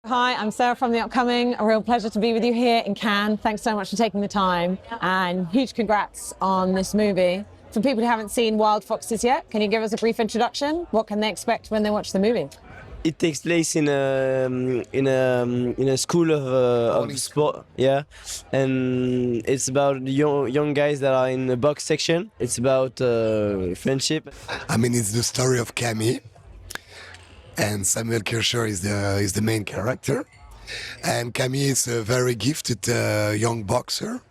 Hi, I'm Sarah from The Upcoming. A real pleasure to be with you here in Cannes. Thanks so much for taking the time, and huge congrats on this movie. For people who haven't seen Wild Foxes yet, can you give us a brief introduction? What can they expect when they watch the movie? It takes place in a school of sport, yeah, and it's about young guys that are in the box section. It's about friendship. I mean, it's the story of Camille, and Samuel Kircher is the main character. And Camille is a very gifted young boxer,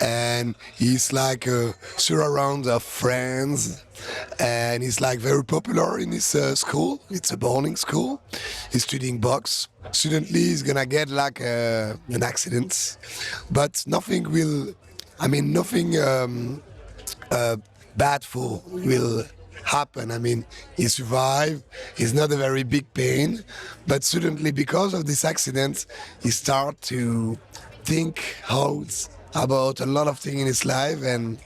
and he's like surrounded of friends, and he's like very popular in his school. It's a boarding school. He's studying box. Suddenly, he's gonna get like an accident, but nothing will. I mean, nothing bad for will happen. I mean, he survived. It's not a very big pain, but suddenly, because of this accident, he start to think out about a lot of things in his life and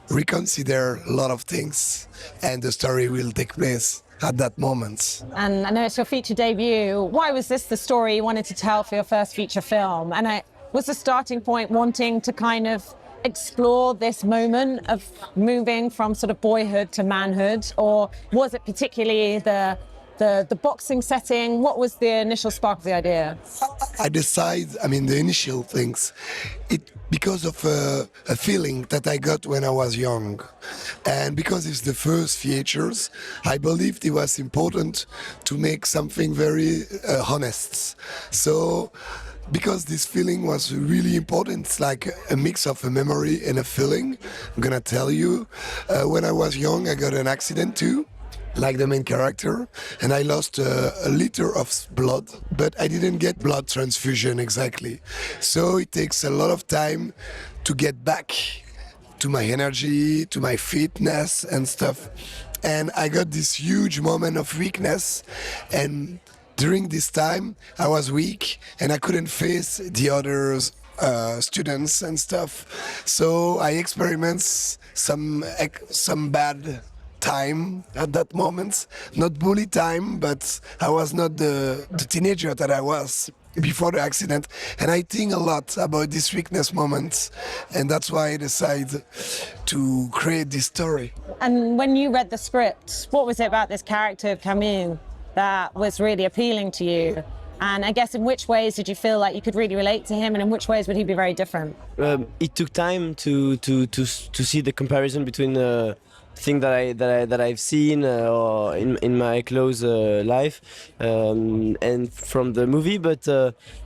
reconsider a lot of things. And the story will take place at that moment. And I know it's your feature debut. Why was this the story you wanted to tell for your first feature film? And was the starting point wanting to kind of explore this moment of moving from sort of boyhood to manhood, or was it particularly the boxing setting? What was the initial spark of the idea? The initial things, because of a feeling that I got when I was young. And because it's the first features, I believed it was important to make something very honest. So, because this feeling was really important, it's like a mix of a memory and a feeling. I'm gonna tell you, when I was young, I got an accident too, like the main character, and I lost a liter of blood, but I didn't get blood transfusion exactly. So it takes a lot of time to get back to my energy, to my fitness and stuff. And I got this huge moment of weakness, and during this time I was weak and I couldn't face the others students and stuff. So I experienced some bad time at that moment. Not bully time, but I was not the teenager that I was before the accident. And I think a lot about this weakness moments, and that's why I decided to create this story. And when you read the script, what was it about this character of Camille that was really appealing to you? And I guess in which ways did you feel like you could really relate to him, and in which ways would he be very different? It took time to see the comparison between thing that I've seen or in my close life and from the movie, but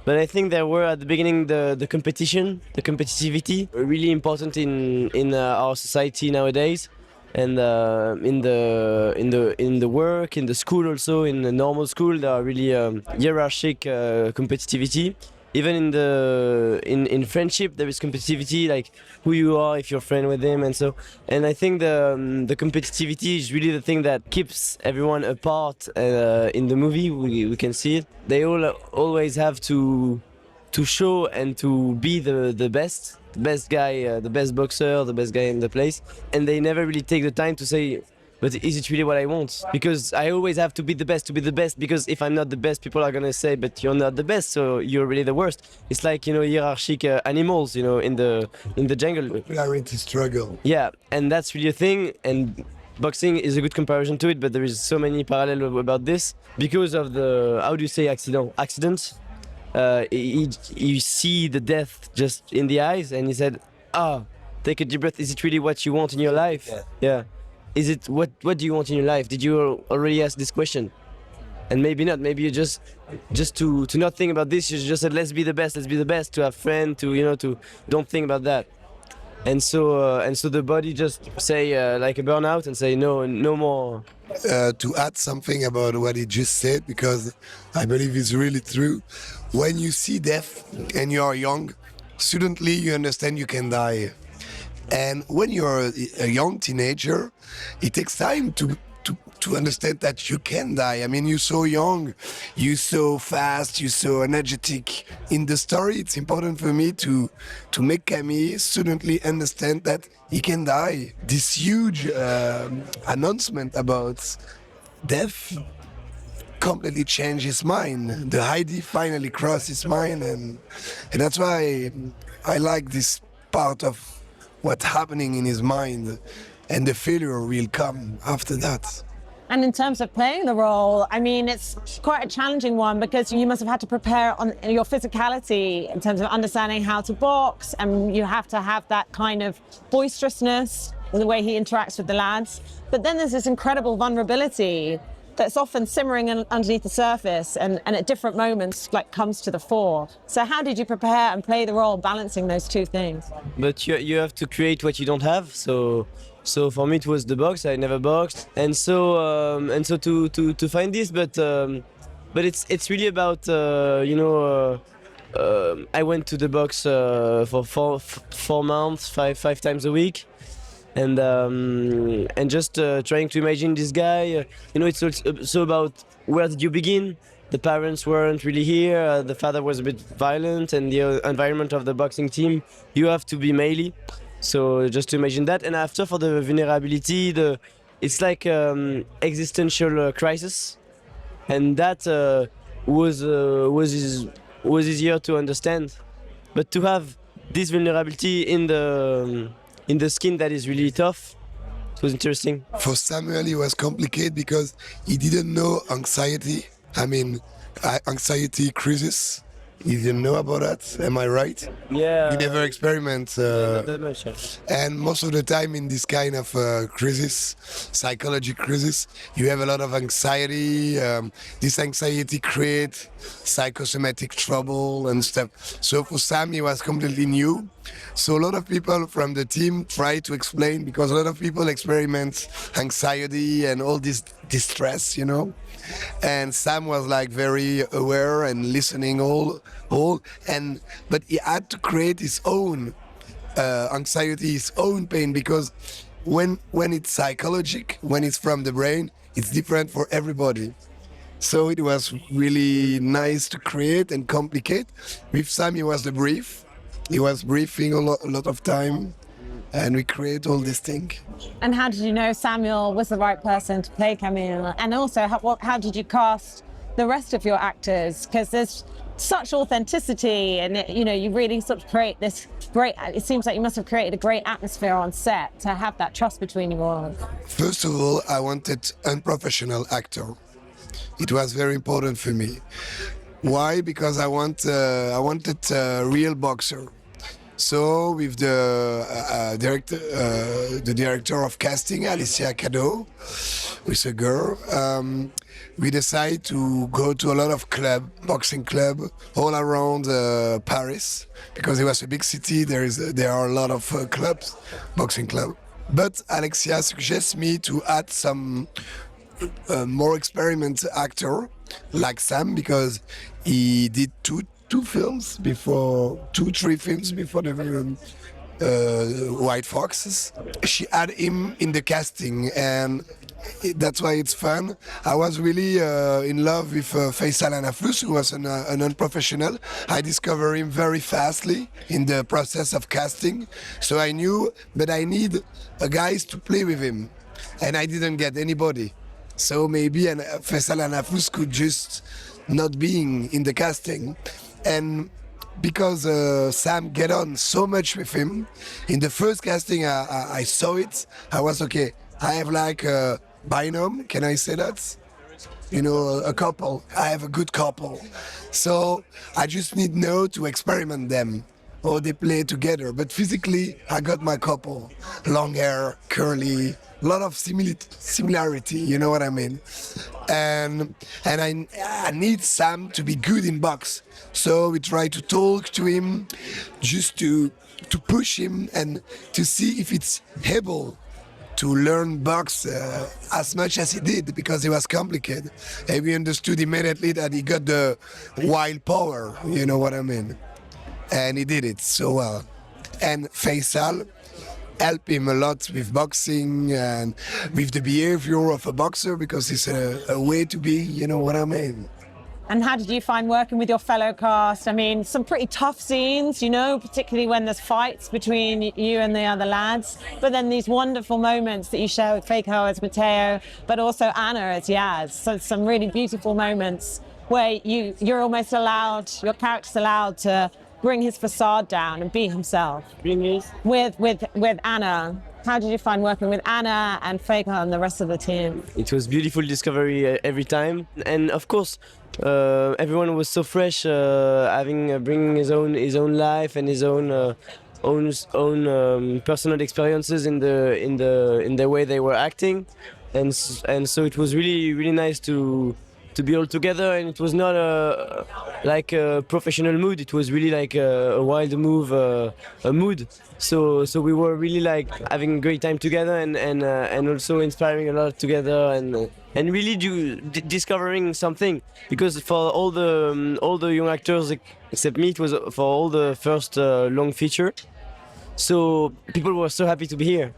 I think there were at the beginning the competitivity really important in our society nowadays, and in the work, in the school, also in the normal school, there are really hierarchic competitivity. Even in friendship, there is competitivity, like who you are if you're friend with him, and I think the competitivity is really the thing that keeps everyone apart. In the movie, we can see it. They all always have to show and to be the best guy, the best boxer, the best guy in the place, and they never really take the time to say, but is it really what I want? Because I always have to be the best, because if I'm not the best, people are gonna say, but you're not the best, so you're really the worst. It's like, hierarchic animals, in the jungle. Popularity struggle. Yeah, and that's really a thing, and boxing is a good comparison to it, but there is so many parallels about this because of the, how do you say, accidents. You see the death just in the eyes, and he said, take a deep breath. Is it really what you want in your life? Yeah. Is it what do you want in your life? Did you already ask this question? And maybe not. Maybe you just to not think about this. You just said, let's be the best. To have friends. To don't think about that. And so the body just say like a burnout and say no more. To add something about what he just said, because I believe it's really true. When you see death and you are young, suddenly you understand you can die. And when you're a young teenager, it takes time to understand that you can die. I mean, you're so young, you're so fast, you're so energetic. In the story, it's important for me to make Camille suddenly understand that he can die. This huge announcement about death completely changed his mind. The idea finally crossed his mind, and that's why I like this part of what's happening in his mind, and the failure will come after that. And in terms of playing the role, I mean, it's quite a challenging one because you must have had to prepare on your physicality in terms of understanding how to box, and you have to have that kind of boisterousness in the way he interacts with the lads. But then there's this incredible vulnerability that's often simmering underneath the surface and at different moments like comes to the fore. So how did you prepare and play the role balancing those two things? But you have to create what you don't have. So for me it was the box. I never boxed, and so to find this, but it's really about I went to the box for 4 months, five times a week, and just trying to imagine this guy. It's also about where did you begin. The parents weren't really here. The father was a bit violent, and the environment of the boxing team, you have to be melee. So just to imagine that, and after for the vulnerability, it's like existential crisis, and that was easier to understand. But to have this vulnerability in the skin, that is really tough. It was interesting. For Samuel, it was complicated because he didn't know anxiety. I mean, anxiety crisis. You didn't know about that, am I right? Yeah. You never experiment. Not that much, yeah. And most of the time in this kind of crisis, psychology crisis, you have a lot of anxiety. This anxiety creates psychosomatic trouble and stuff. So for Sam, it was completely new. So a lot of people from the team try to explain, because a lot of people experiment anxiety and all this distress, And Sam was like very aware and listening but he had to create his own anxiety, his own pain, because when it's psychological, when it's from the brain, it's different for everybody. So it was really nice to create and complicate. With Sam, he was the brief. He was briefing a lot of time, and we create all this thing. And how did you know Samuel was the right person to play Camille? And also, how did you cast the rest of your actors? Because there's such authenticity, and you really sort of create this great. It seems like you must have created a great atmosphere on set to have that trust between you all. First of all, I wanted unprofessional actor. It was very important for me. Why? Because I wanted a real boxer. So with the director of casting, Alicia Cadeau, with a girl, we decided to go to a lot of boxing club all around Paris, because it was a big city. There are a lot of clubs, boxing club. But Alexia suggests me to add some more experiment actor like Sam, because he did three films before the White Foxes. She had him in the casting, and that's why it's fun. I was really in love with Faisal Anafous, who was an unprofessional. I discovered him very fastly in the process of casting, so I knew that I need a guys to play with him, and I didn't get anybody. So maybe Faisal Anafous could just not being in the casting. And because Sam get on so much with him, in the first casting I saw it, I was okay. I have like a binom, can I say that? A couple. I have a good couple. So I just need now to experiment them, or they play together. But physically, I got my couple. Long hair, curly, a lot of similarity, you know what I mean? And I need Sam to be good in box. So we try to talk to him, just to push him and to see if it's able to learn box as much as he did, because it was complicated. And we understood immediately that he got the wild power, you know what I mean? And he did it so well. And Faisal helped him a lot with boxing and with the behavior of a boxer, because it's a way to be, you know what I mean? And how did you find working with your fellow cast? I mean, some pretty tough scenes, you know, particularly when there's fights between you and the other lads. But then these wonderful moments that you share with Feiko as Matteo, but also Anna as Yaz. So some really beautiful moments where you're almost allowed, your character's allowed to bring his facade down and be himself. With Anna. How did you find working with Anna and Feiko and the rest of the team? It was beautiful discovery every time, and of course, everyone was so fresh, bringing his own life and his own personal experiences in the way they were acting, and so it was really nice to be all together, and it was not like a professional mood. It was really like a wild move, a mood. So we were really like having a great time together, and also inspiring a lot together, and really discovering something. Because for all the young actors except me, it was for all the first long feature. So people were so happy to be here,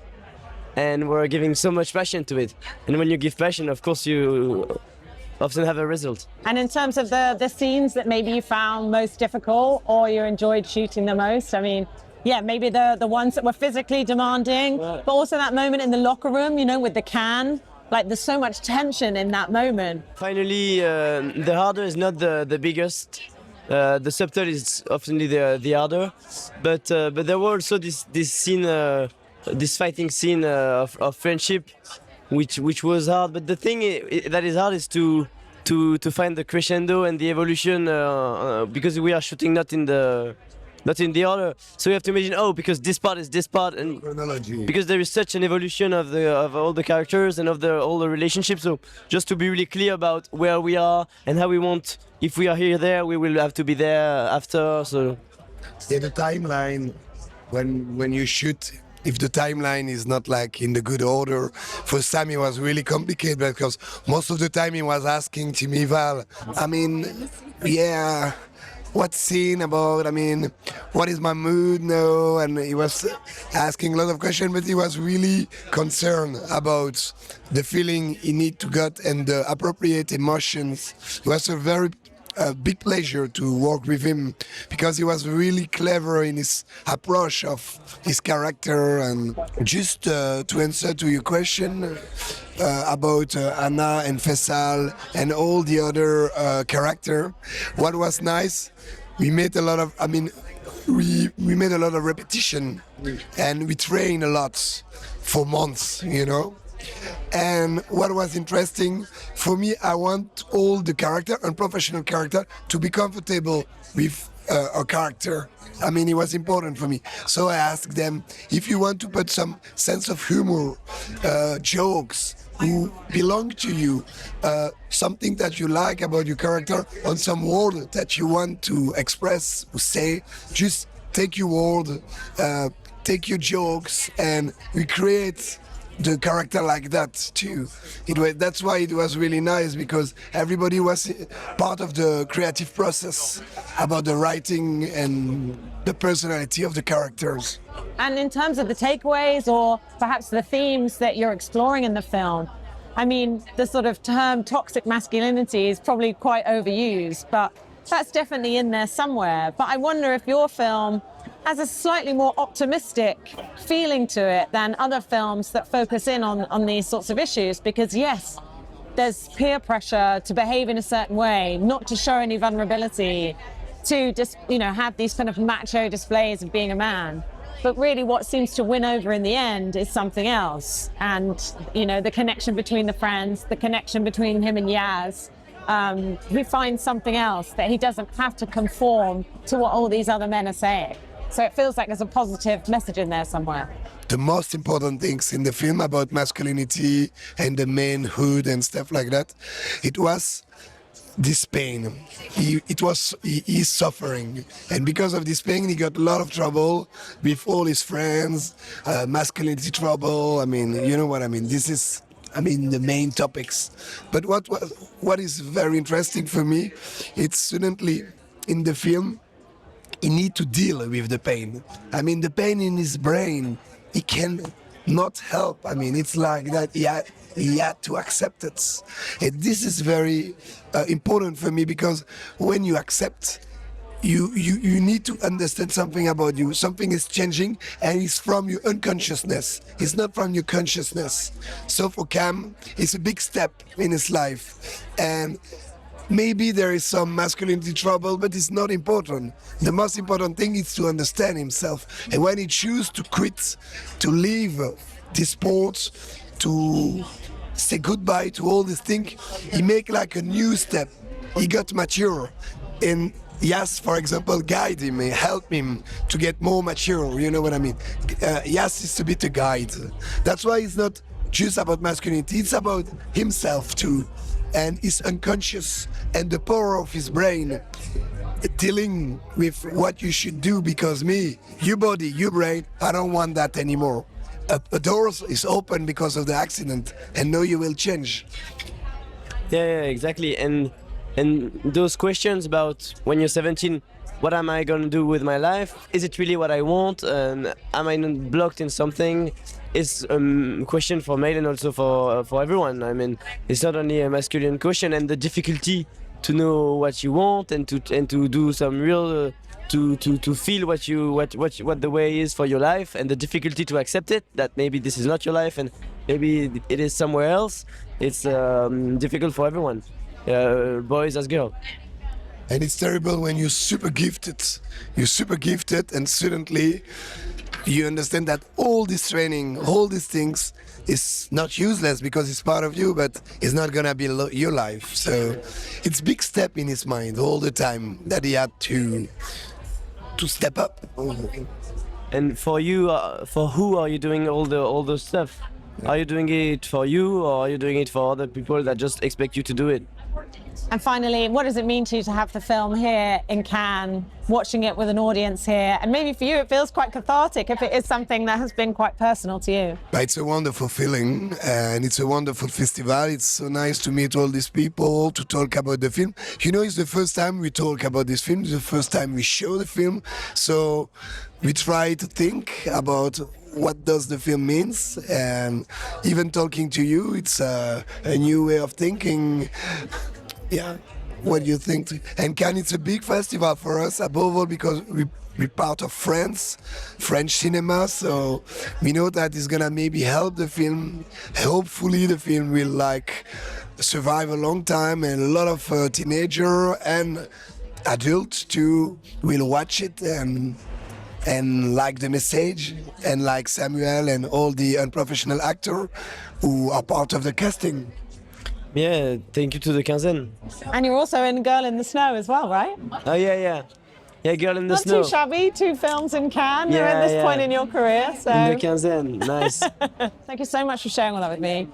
and were giving so much passion to it. And when you give passion, of course you often have a result. And in terms of the scenes that maybe you found most difficult or you enjoyed shooting the most, I mean, yeah, maybe the ones that were physically demanding, but also that moment in the locker room, you know, with the can, like there's so much tension in that moment. Finally, the harder is not the biggest. The subtle is often the harder, but there were also this scene, this fighting scene of friendship, which was hard. But the thing that is hard is to find the crescendo and the evolution, because we are shooting not in the order. So you have to imagine, because this part is this part, and Chronology. because there is such an evolution of all the characters and of all the relationships. So just to be really clear about where we are and how we want. If we are there, we will have to be there after. So Yeah, the timeline, when you shoot, if the timeline is not like in the good order, first time it was really complicated because most of the time he was asking to me, Val, I mean, yeah, what scene about, I mean, what is my mood now? And he was asking a lot of questions, but he was really concerned about the feeling he need to get and the appropriate emotions. It was a big pleasure to work with him because he was really clever in his approach of his character. And just to answer to your question about Anna and Faisal and all the other character, what was nice, we made a lot of, we made a lot of repetition and we trained a lot for months, you know. And what was interesting for me, I want all the character and professional character to be comfortable with a character. I mean, it was important for me. So I asked them, if you want to put some sense of humor, jokes who belong to you, something that you like about your character, on some word that you want to express, say, just take your word, take your jokes, and we create the character like that too. That's why it was really nice, because everybody was part of the creative process about the writing and the personality of the characters. And in terms of the takeaways or perhaps the themes that you're exploring in the film, I mean, the sort of term toxic masculinity is probably quite overused, but that's definitely in there somewhere. But I wonder if your film has a slightly more optimistic feeling to it than other films that focus in on these sorts of issues, because yes, there's peer pressure to behave in a certain way, not to show any vulnerability, to just, you know, have these kind of macho displays of being a man. But really what seems to win over in the end is something else. And, you know, the connection between the friends, the connection between him and Yaz, he finds something else, that he doesn't have to conform to what all these other men are saying. So it feels like there's a positive message in there somewhere. The most important things in the film about masculinity and the manhood and stuff like that, it was this pain. He is suffering, and because of this pain, he got a lot of trouble with all his friends, masculinity trouble. I mean, you know what I mean. This is, the main topics. But what is very interesting for me, it's suddenly in the film, he need to deal with the pain. The pain in his brain, he can not help. I mean, it's like that he had to accept it. And this is very important for me, because when you accept, you need to understand something about you. Something is changing, and it's from your unconsciousness. It's not from your consciousness. So for Cam, it's a big step in his life. And maybe there is some masculinity trouble, but it's not important. The most important thing is to understand himself. And when he chooses to quit, to leave this sport, to say goodbye to all these things, he make like a new step. He got mature. And Yas, for example, guide him, help him to get more mature, you know what I mean? Yas is a bit a guide. That's why it's not just about masculinity, it's about himself too, and his unconscious and the power of his brain dealing with what you should do, because your body, your brain, I don't want that anymore. A door is open because of the accident, and now you will change. Yeah, exactly. And those questions about when you're 17, what am I gonna do with my life? Is it really what I want? And am I not blocked in something? It's a question for male and also for everyone. I mean, it's not only a masculine question, and the difficulty to know what you want and to do some real to feel what the way is for your life, and the difficulty to accept it, that maybe this is not your life and maybe it is somewhere else. It's difficult for everyone. Boys as girls. And it's terrible when you're super gifted. You're super gifted, and suddenly you understand that all this training, all these things is not useless because it's part of you, but it's not gonna be your life. So it's a big step in his mind all the time that he had to step up. And for you, for who are you doing all those stuff? Are you doing it for you, or are you doing it for other people that just expect you to do it? And finally, what does it mean to you to have the film here in Cannes, watching it with an audience here? And maybe for you, it feels quite cathartic if it is something that has been quite personal to you. It's a wonderful feeling, and it's a wonderful festival. It's so nice to meet all these people, to talk about the film. You know, it's the first time we talk about this film, it's the first time we show the film. So we try to think about what does the film means, and even talking to you, it's a new way of thinking. Yeah, what do you think? And Cannes, it's a big festival for us, above all because we're part of France, French cinema, so we know that it's gonna maybe help the film. Hopefully the film will like survive a long time, and a lot of teenager and adults too will watch it and like the message, and like Samuel and all the unprofessional actors who are part of the casting. Yeah, thank you to the quinzaine. And you're also in Girl in the Snow as well, right? Oh yeah, Girl in the Not Snow. too shabby, 2 films in Cannes. You're Yeah, at this yeah. point in your career, so In the quinzaine, nice. thank you so much for sharing all that with me.